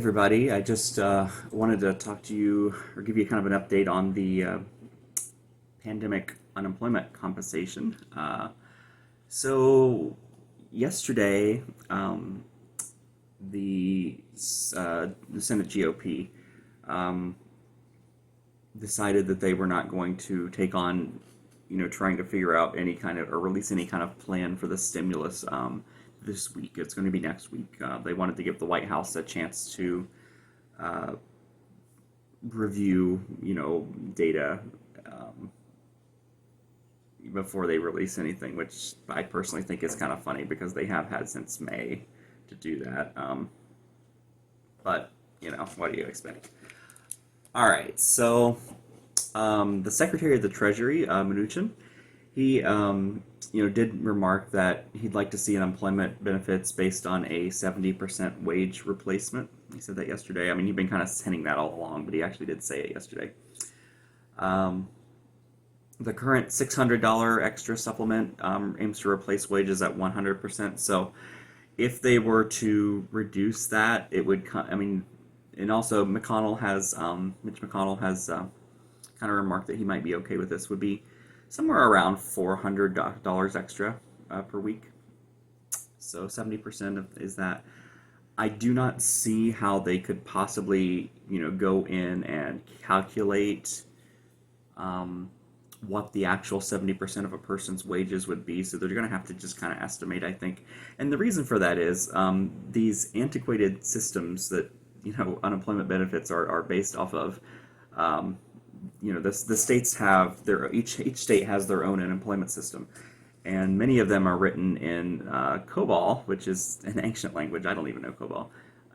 everybody. I just wanted to talk to you or give you kind of an update on the pandemic unemployment compensation. So, yesterday, the, the Senate GOP um, decided that they were not going to take on, trying to figure out any kind of or release any kind of plan for the stimulus this week. It's going to be next week. They wanted to give the White House a chance to uh, review, data before they release anything, which I personally think is kind of funny because they have had since May to do that. But what do you expect? All right, so the Secretary of the Treasury, Mnuchin, he did remark that he'd like to see unemployment benefits based on a 70% wage replacement. He said that yesterday. I mean, he'd been kind of hinting that all along, but he actually did say it yesterday. Um, the current $600 extra supplement aims to replace wages at 100%. So if they were to reduce that, it would, I mean, and also Mitch McConnell has kind of remarked that he might be okay with this, would be somewhere around $400 extra per week. So 70% is that. I do not see how they could possibly, go in and calculate um, what the actual 70% of a person's wages would be. So they're going to have to just kind of estimate, I think. And the reason for that is these antiquated systems that, unemployment benefits are based off of. Um, the states have each state has their own unemployment system, and many of them are written in COBOL, which is an ancient language. I don't even know COBOL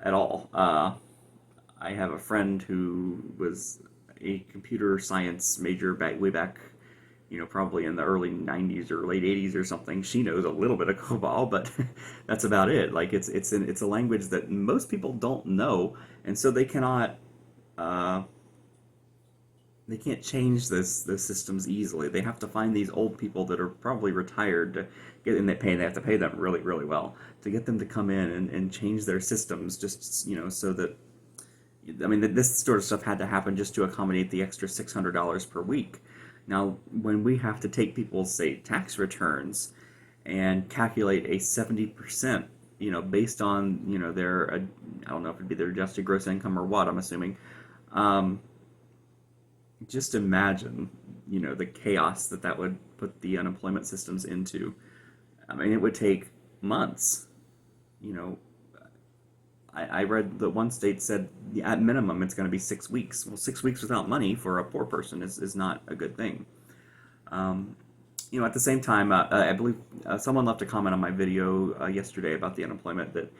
at all. I have a friend who was a computer science major way back, probably in the early 90s or late 80s or something. She knows a little bit of COBOL, but that's about it. Like it's a language that most people don't know, and so uh, they can't change the systems easily. They have to find these old people that are probably retired to get in. They have to pay them really really well to get them to come in and change their systems, just so that, I mean, this sort of stuff had to happen just to accommodate the extra $600 per week. Now, when we have to take people's, say, tax returns and calculate a 70%, based on, their, I don't know if it'd be their adjusted gross income or what, I'm assuming, um, just imagine, the chaos that would put the unemployment systems into. I mean, it would take months. You know, I read that one state said at minimum it's going to be 6 weeks. Well, 6 weeks without money for a poor person is not a good thing. Um, at the same time, I believe someone left a comment on my video yesterday about the unemployment that,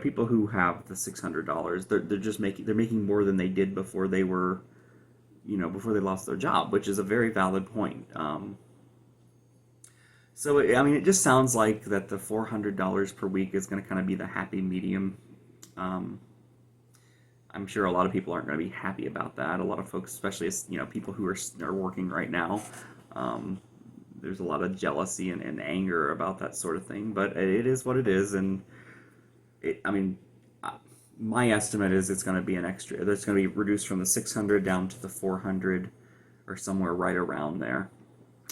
people who have the $600, they're just making more than they did before they were, before they lost their job, which is a very valid point. So, I mean, it just sounds like that the $400 per week is going to kind of be the happy medium. Um, I'm sure a lot of people aren't going to be happy about that. A lot of folks, especially as, people who are working right now, um, there's a lot of jealousy and anger about that sort of thing. But it is what it is, and I mean, my estimate is it's going to be an extra. That's going to be reduced from the 600 down to the 400, or somewhere right around there.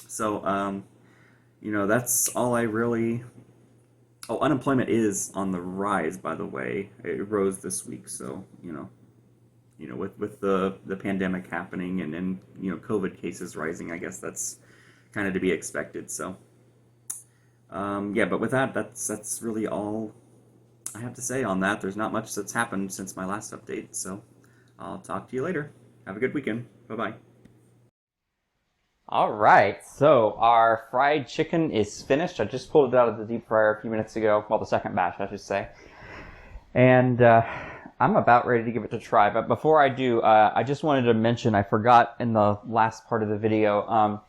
So, that's all I really. Oh, unemployment is on the rise, by the way. It rose this week, so with the pandemic happening and COVID cases rising, I guess that's kind of to be expected. So, yeah, but with that, that's really all I have to say on that. There's not much that's happened since my last update, so I'll talk to you later. Have a good weekend. Bye bye. All right, so our fried chicken is finished. I just pulled it out of the deep fryer a few minutes ago. Well, the second batch, I should say. And I'm about ready to give it a try. But before I do, I just wanted to mention, I forgot in the last part of the video,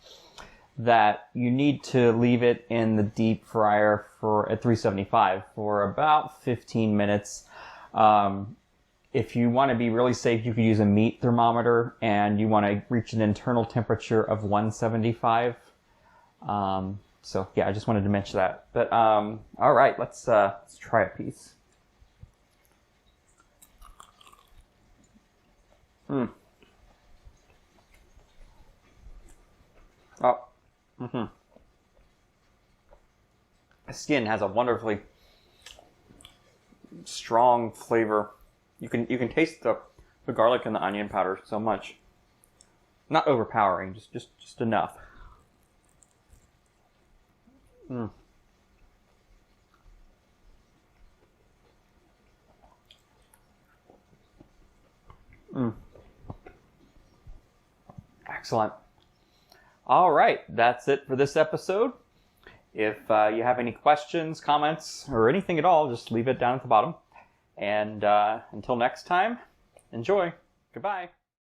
that you need to leave it in the deep fryer at 375 for about 15 minutes. If you want to be really safe, you could use a meat thermometer, and you want to reach an internal temperature of 175. So yeah, I just wanted to mention that. But all right, let's try a piece. Mm. Oh. Mm-hmm. The skin has a wonderfully strong flavor. You can taste the garlic and the onion powder so much. Not overpowering, just enough. Mm. Mm. Excellent. All right, that's it for this episode. If you have any questions, comments, or anything at all, just leave it down at the bottom. And until next time, enjoy. Goodbye.